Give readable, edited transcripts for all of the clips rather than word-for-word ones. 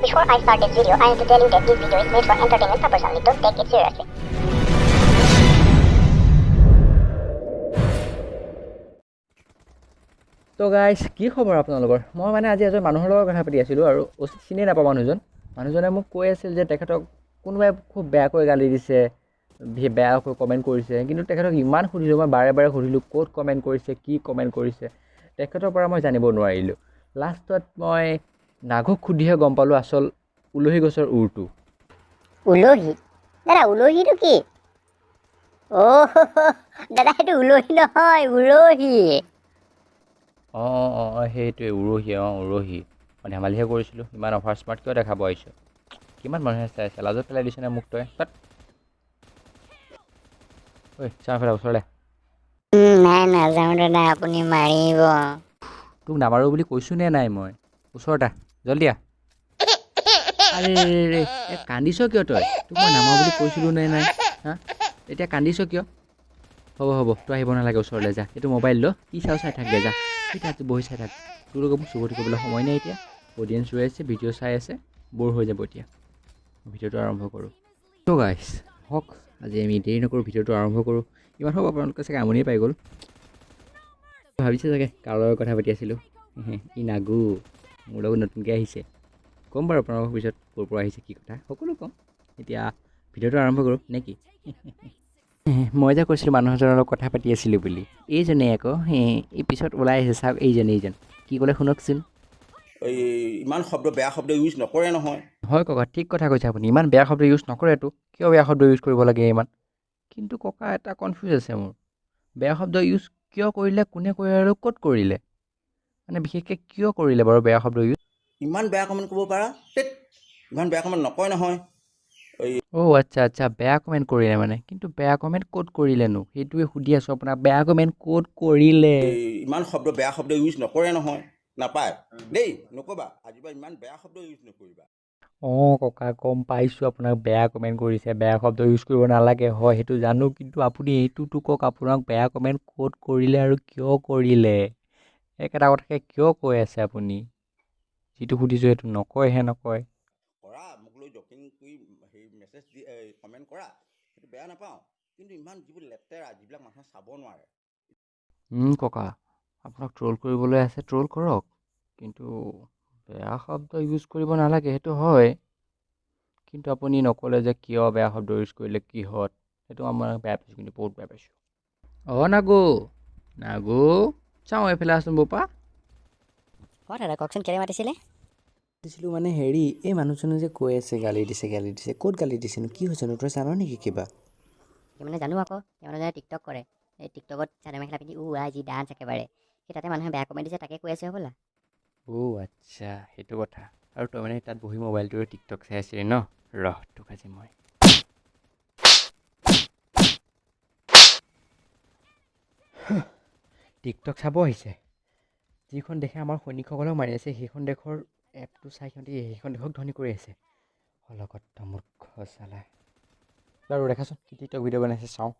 Before I start this video, I need to tell you that this video is made for entertainment purpose only. Don't take it seriously. তো guys কি খবৰ আপোনালোকৰ মই মানে আজি এজন মানুহৰ লগত কথা পাতি আছিলোঁ আৰু চিনি নাপাওঁ মানুহজনে মোক কৈ আছিল যে তেখেতক কোনোবাই খুব বেয়াকৈ গালি দিছে বেয়াকৈ কমেণ্ট কৰিছে কিন্তু তেখেতক ইমান সুধিলোঁ মই বাৰে বাৰে সুধিলোঁ ক'ত কমেণ্ট কৰিছে কি কমেণ্ট কৰিছে তেখেতৰ পৰা মই জানিব নোৱাৰিলোঁ লাষ্টত মই নাগক সুধিহে গম পালোঁ আচল উলহি গছৰ উৰটো উলহি দাদা উলহিটো কি দাদা সেইটো উলহি নহয় উৰহি অঁ সেইটোৱে উৰহি উৰহি মই ধেমালিহে কৰিছিলোঁ ইমান অভাৰ স্মাৰ্ট কিয় দেখাব আহিছোঁ কিমান মানুহে চাই আছে লাজত পেলাই দিছেনে মোক তই তাত ঐ চাওঁ ফেলা ওচৰলৈ নাই নাযাওঁ দাদা আপুনি মাৰিব তোক নামাৰোঁ বুলি কৈছোঁ নে নাই মই ওচৰতে জলদি আহ আৰে ৰে কান্দিছ কিয় তই তোক মই নামাৰোঁ বুলি কৈছিলোঁ নে নাই হা এতিয়া কান্দিছ কিয় হ'ব তই আহিব নালাগে ওচৰলৈ যা এইটো মোবাইল ল কি চাই থাকগে যা এতিয়া বহি চাই থাক তোৰ লগত মোক চুবতি কৰিবলৈ সময় নাই এতিয়া অডিয়েঞ্চ ৰৈ আছে ভিডিঅ' চাই আছে ব'ৰ হৈ যাব এতিয়া ভিডিঅ'টো আৰম্ভ কৰোঁ ত' গাইছ হওক আজি আমি দেৰি নকৰোঁ ভিডিঅ'টো আৰম্ভ কৰোঁ ইমান হ'ব আপোনালোকে চাগে আমনিয়ে পাই গ'ল ভাবিছে চাগে কাৰ লগত কথা পাতি আছিলোঁ ই নাগু মোৰ লগত নতুনকৈ আহিছে ক'ম বাৰু আপোনালোকৰ পিছত ক'ৰ পৰা আহিছে কি কথা সকলো ক'ম এতিয়া ভিডিঅ'টো আৰম্ভ কৰোঁ নে কি মই যে কৈছিলোঁ মানুহ এজনৰ লগত কথা পাতি আছিলোঁ বুলি এইজনে আকৌ এই পিছত ওলাই আহিছে চাওক এইজন কি ক'লে শুনকচোন এই ইমান বেয়া শব্দ ইউজ নকৰে নহয় হয় ককা ঠিক কথা কৈছে আপুনি ইমান বেয়া শব্দ ইউজ নকৰেতো কিয় বেয়া শব্দ ইউজ কৰিব লাগে ইমান কিন্তু ককা এটা কনফিউজ আছে মোৰ বেয়া শব্দ ইউজ কিয় কৰিলে কোনে কৰিলে আৰু ক'ত কৰিলে মানে বিশেষকৈ কিয় কৰিলে বাৰু বেয়া শব্দ ইউজ ইমান বেয়া কমেণ্ট কৰিব পাৰা ইমান বেয়া কমেণ্ট নকয় নহয় আচ্ছা বেয়া কমেণ্ট কৰিলে মানে কিন্তু বেয়া কমেণ্ট ক'ত কৰিলেনো সেইটোৱে সুধি আছোঁ আপোনাক বেয়া কমেণ্ট ক'ত কৰিলে ইমান বেয়া শব্দ ইউজ নকৰে নহয় নাপায় দেই নক'বা আজিৰ পৰা ইমান বেয়া শব্দ ইউজ নকৰিবা ককা গম পাইছোঁ আপোনাক বেয়া কমেণ্ট কৰিছে বেয়া শব্দ ইউজ কৰিব নালাগে হয় সেইটো জানো কিন্তু আপুনি এইটোতো কওক আপোনাক বেয়া কমেণ্ট ক'ত কৰিলে আৰু কিয় কৰিলে একেটা কথাকে কিয় কৈ আছে আপুনি যিটো সুধিছোঁ সেইটো নকয় কৰা মোক লৈ জকিং কৰি সেই মেছেজ দি কমেণ্ট কৰা সেইটো বেয়া নাপাওঁ কিন্তু ইমান যিবোৰ লেতেৰা যিবিলাক মানুহে চাব নোৱাৰে ককা আপোনাক ট্ৰ'ল কৰিবলৈ আছে ট্ৰ'ল কৰক কিন্তু বেয়া শব্দ ইউজ কৰিব নালাগে সেইটো হয় কিন্তু আপুনি নক'লে যে কিয় বেয়া শব্দ ইউজ কৰিলে কিহত সেইটো আমাৰ বেয়া পাইছোঁ কিন্তু বহুত বেয়া পাইছোঁ নাগু চাওঁ এইফালে আছোন বোপা দাদা কওকচোন কেলে মাতিছিলে দিছিলোঁ মানে হেৰি এই মানুহজনে যে কৈ আছে গালি দিছে ক'ত গালি দিছেনো কি হৈছেনো তই জান নেকি কিবা মানে জানো আকৌ মানুহে টিকটক কৰে এই টিকটকত চাদৰ মেখেলা পিন্ধি যি ডান্স একেবাৰে সেই তাতে মানুহে বেয়া কমেণ্ট দিছে তাকে কৈ আছে হ'বলা আচ্ছা সেইটো কথা আৰু তই মানে তাত বহি মোবাইলটোৰে টিকটক চাই আছিলি ন তোক আজি মই টিকটক চাব আহিছে যিখন দেশে আমাৰ সৈনিকসকলক মাৰি আছে সেইখন দেশৰ এপটো চাই সিহঁতে সেইখন দেশক ধনী কৰি আছে অলগত মূৰ্খ চালা বাৰু দেখাচোন কি টিকটক ভিডিঅ' বনাইছে চাওঁ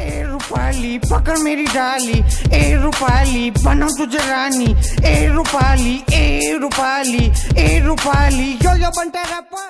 ए रूपाली पकड़ मेरी डाली ए रूपाली बना तुझे रानी ए रूपाली यो बनता रैपर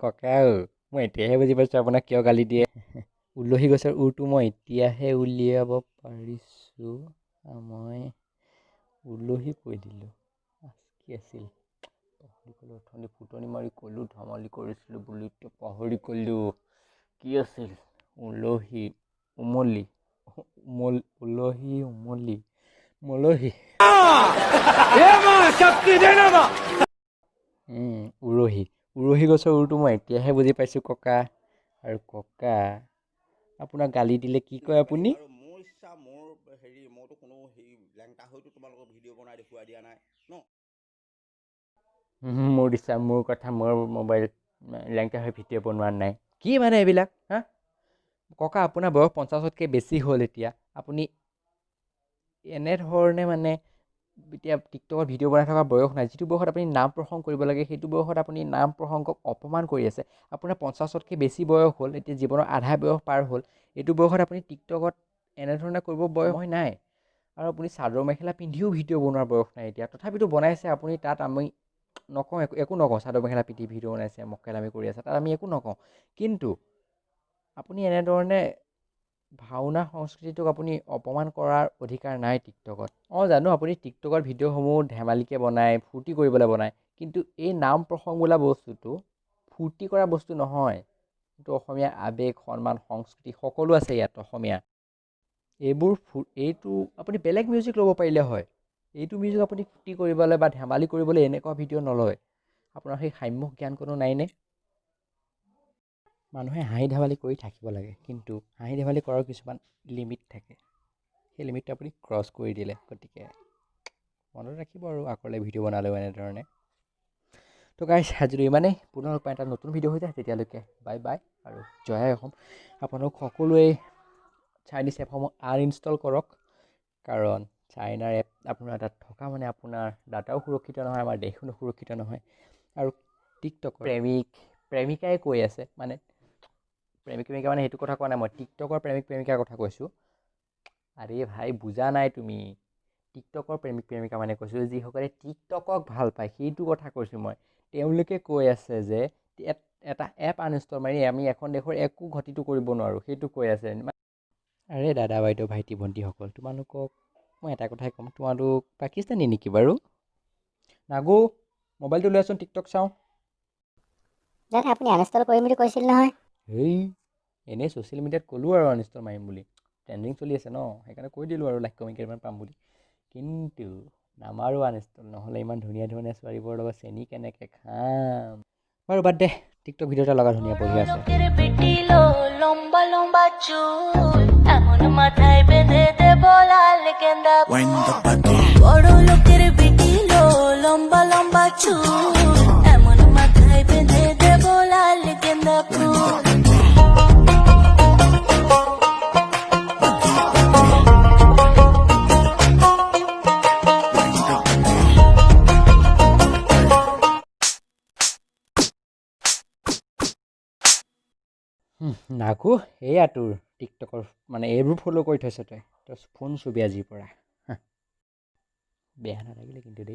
ককা মই এতিয়াহে বুজি পাইছোঁ আপোনাক কিয় গালি দিয়ে উলহি গছৰ উৰটো মই এতিয়াহে উলিয়াব পাৰিছোঁ মই উলহি কৈ দিলোঁ কি আছিল পাহৰি গ'লোঁ অথনি ফুটনি মাৰি ক'লোঁ ধেমালি কৰিছিলোঁ বুলি এতিয়া পাহৰি গ'লোঁ কি আছিল উলহি উৰহি গছৰ উৰটো মই এতিয়াহে বুজি পাইছোঁ ককা আৰু ককা আপোনাক গালি দিলে কি কয় আপুনি আৰু মোৰ ইচ্ছা মোৰ হেৰি মইতো কোনো হেৰি লেংটা হয়তো তোমালোকক ভিডিঅ' বনাই দেখুৱাই দিয়া নাই ন মোৰ বিশ্বাস মোৰ কথা মোৰ মোবাইল লেংটা হৈ ভিডিঅ' বনোৱা নাই কি মানে এইবিলাক হা ককা আপোনাৰ বয়স 50তকৈ বেছি হ'ল এতিয়া আপুনি এনেধৰণে মানে এতিয়া টিকটকত ভিডিঅ' বনাই থকা বয়স নাই যিটো বয়সত আপুনি নাম প্ৰসংগ কৰিব লাগে সেইটো বয়সত আপুনি নাম প্ৰসংগক অপমান কৰি আছে আপোনাৰ 50তকৈ বেছি বয়স হ'ল এতিয়া জীৱনৰ আধা বয়স পাৰ হ'ল এইটো বয়সত আপুনি টিকটকত এনেধৰণে কৰিব বয়স নাই আৰু আপুনি চাদৰ মেখেলা পিন্ধিও ভিডিঅ' বনোৱাৰ বয়স নাই এতিয়া তথাপিতো বনাইছে আপুনি তাত আমি নকওঁ একো নকওঁ চাদৰ মেখেলা পিন্ধি ভিডিঅ' বনাইছে মকেলামি কৰি আছে তাত আমি একো নকওঁ কিন্তু আপুনি এনেধৰণে ভাওনা সংস্কৃতিটোক আপুনি অপমান কৰাৰ অধিকাৰ নাই টিকটকত জানো আপুনি টিকটকৰ ভিডিঅ'সমূহ ধেমালিকৈ বনায় ফূৰ্তি কৰিবলৈ বনায় কিন্তু এই নাম প্ৰসংগ বোলা বস্তুটো ফূৰ্তি কৰা বস্তু নহয় এইটো অসমীয়া আৱেগ সন্মান সংস্কৃতি সকলো আছে ইয়াত অসমীয়া এইটো আপুনি বেলেগ মিউজিক ল'ব পাৰিলে হয় এইটো মিউজিক আপুনি ফূৰ্তি কৰিবলৈ বা ধেমালি কৰিবলৈ এনেকুৱা ভিডিঅ' নলয় আপোনাৰ সেই সাম্যক জ্ঞান কোনো নাইনে মানুহে হাঁহি ধেমালি কৰি থাকিব লাগে কিন্তু হাঁহি ধেমালি কৰাৰ কিছুমান লিমিট থাকে সেই লিমিটটো আপুনি ক্ৰছ কৰি দিলে গতিকে মনত ৰাখিব আৰু আগলৈ ভিডিঅ' বনালেও এনেধৰণে তো গাইছ আজিলৈ ইমানেই পুনৰ এটা নতুন ভিডিঅ' হৈ যায় তেতিয়ালৈকে বাই বাই আৰু জয় আই অসম আপোনালোক সকলোৱে চাইনিজ এপসমূহ আনইনষ্টল কৰক কাৰণ চাইনাৰ এপ আপোনাৰ তাত থকা মানে আপোনাৰ ডাটাও সুৰক্ষিত নহয় আমাৰ দেশো সুৰক্ষিত নহয় আৰু টিকটকৰ প্ৰেমিকাই কৈ আছে মানে প্ৰেমিকা মানে সেইটো কথা কোৱা নাই মই টিকটকৰ প্ৰেমিকাৰ কথা কৈছোঁ আৰে ভাই বুজা নাই তুমি টিকটকৰ প্ৰেমিকা মানে কৈছোঁ যিসকলে টিকটকক ভাল পায় সেইটো কথা কৈছোঁ মই তেওঁলোকে কৈ আছে যে এটা এপ আনইনষ্টল মাৰি আমি এখন দেশৰ একো ক্ষতিটো কৰিব নোৱাৰোঁ সেইটো কৈ আছে আৰে দাদা বাইদেউ ভাইটি ভণ্টিসকল তোমালোকক মই এটা কথাই ক'ম তোমালোক পাকিস্তানী নেকি বাৰু নাগু মোবাইলটো লোৱাচোন টিকটক চাওঁ জানে আপুনি আনইনষ্টল কৰিম বুলি কৈছিল নহয় হেই এনেই ছ'চিয়েল মিডিয়াত ক'লোঁ আৰু আনইনষ্টল মাৰিম বুলি ট্ৰেণ্ডিং চলি আছে ন সেইকাৰণে কৈ দিলোঁ আৰু লাইক কমেণ্ট কেইটামান পাম বুলি কিন্তু নামাৰো আনইনষ্টল নহ'লে ইমান ধুনীয়া ধুনীয়া ছোৱালীবোৰৰ লগত চেনি কেনেকৈ খাম বাৰু বাদ দে টিকটক ভিডিঅ' এটা লগা ধুনীয়া বঢ়িয়া আছে লম্বা লম্বা চুল এমন মাথায় বেঁধে দেব লাল গেন্দা বড় লোকের বিটিলো লম্বা লম্বা চুল এমন মাথায় বেঁধে দেব লাল গেন্দা ফুল নাগু এয়া তোৰ টিকটকৰ মানে এইবোৰ ফ'ল' কৰি থৈছ তই ফোন চুবি আজিৰ পৰা বেয়া নালাগিলে কিন্তু দেই